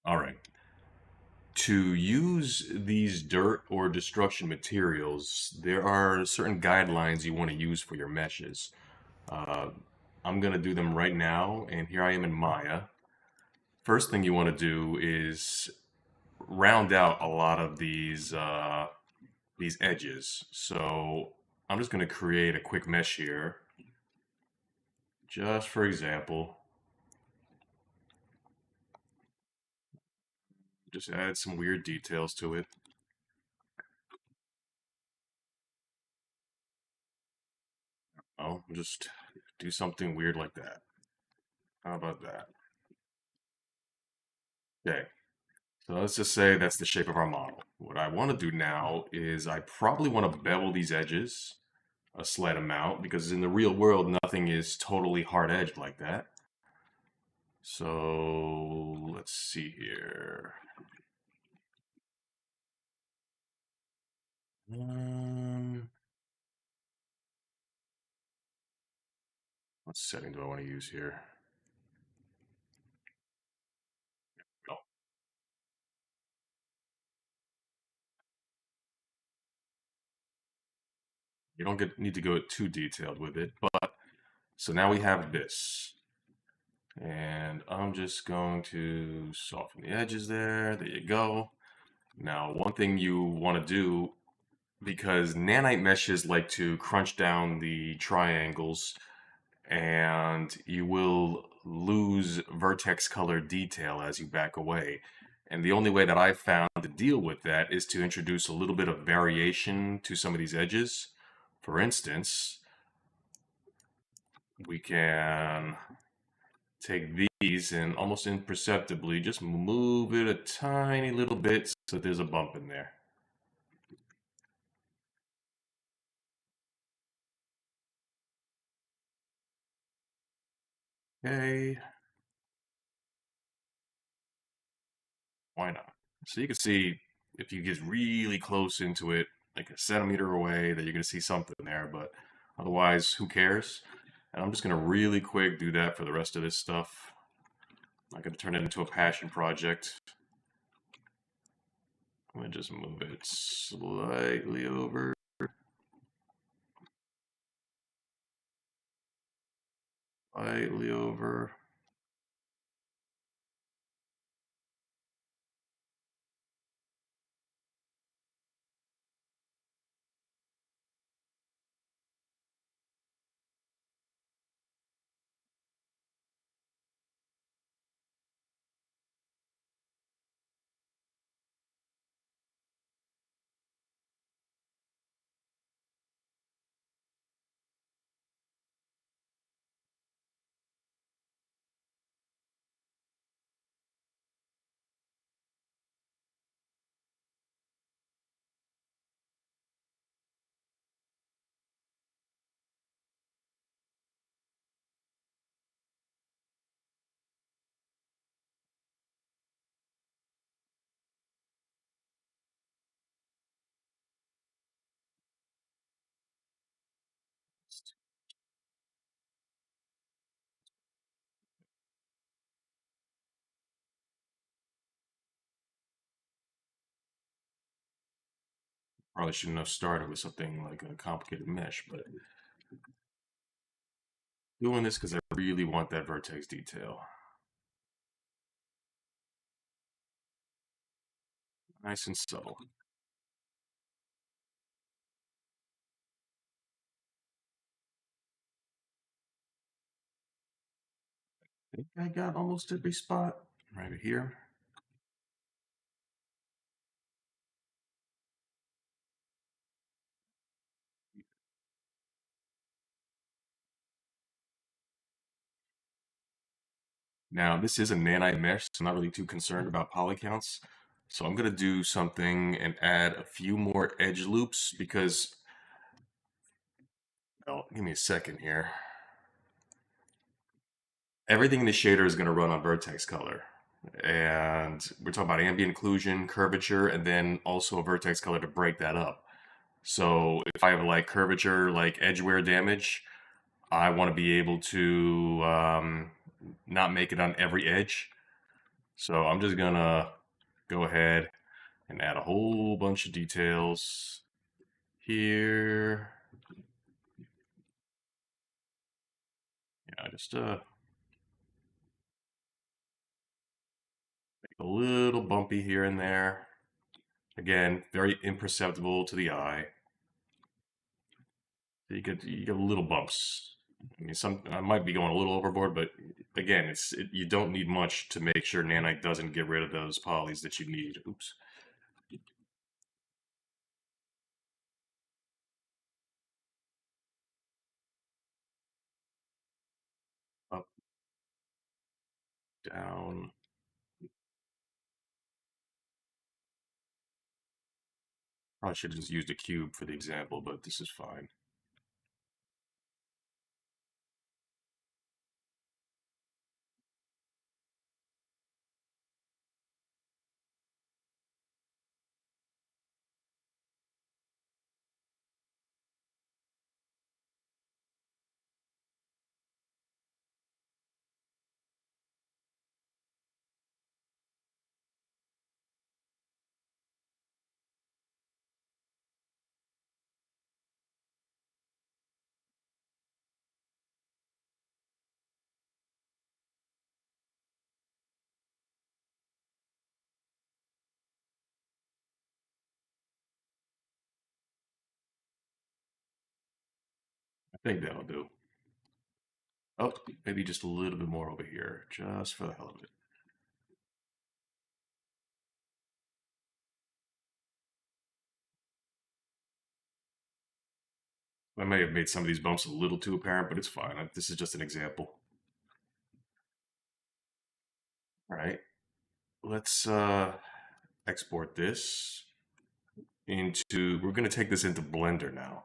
All right. To use these dirt or destruction materials, there are certain guidelines you want to use for your meshes. Uh, I'm going to do them right now, and here I am in Maya. First thing you want to do is round out a lot of these edges. So I'm just going to create a quick mesh here, just for example. Just add some weird details to it. Oh, just do something weird like that. How about that? Okay. So let's just say that's the shape of our model. What I want to do now is I probably want to bevel these edges a slight amount because in the real world, nothing is totally hard edged like that. So let's see here. Um, what setting do I want to use here? Oh, you don't need to go too detailed with it, but so now we have this. And I'm just going to soften the edges there. There you go. Now, one thing you want to do, because nanite meshes like to crunch down the triangles, and you will lose vertex color detail as you back away. And the only way that I've found to deal with that is to introduce a little bit of variation to some of these edges. For instance, we can take these and almost imperceptibly just move it a tiny little bit so there's a bump in there. Okay, why not? So you can see if you get really close into it, like a centimeter away, that you're going to see something there, but otherwise, who cares? And I'm just going to really quick do that for the rest of this stuff. I'm not going to turn it into a passion project. I'm going to just move it slightly over. Slightly over. Probably shouldn't have started with something like a complicated mesh, but doing this because I really want that vertex detail. Nice and subtle. I think I got almost every spot right here. Now, this is a nanite mesh, so I'm not really too concerned about poly counts. So I'm going to do something and add a few more edge loops because, well, give me a second here. Everything in the shader is going to run on vertex color. And we're talking about ambient occlusion, curvature, and then also a vertex color to break that up. So if I have like curvature, like edge wear damage, I want to be able to not make it on every edge. So I'm just gonna go ahead and add a whole bunch of details here. Yeah, just make a little bumpy here and there. Again, very imperceptible to the eye. You get little bumps. I mean, I might be going a little overboard, but again, you don't need much to make sure nanite doesn't get rid of those polys that you need. Oops. Up, down. Probably should have just used a cube for the example, but this is fine. I think that'll do. Oh, maybe just a little bit more over here, just for the hell of it. I may have made some of these bumps a little too apparent, but it's fine. This is just an example. All right, let's export this into, we're going to take this into Blender now.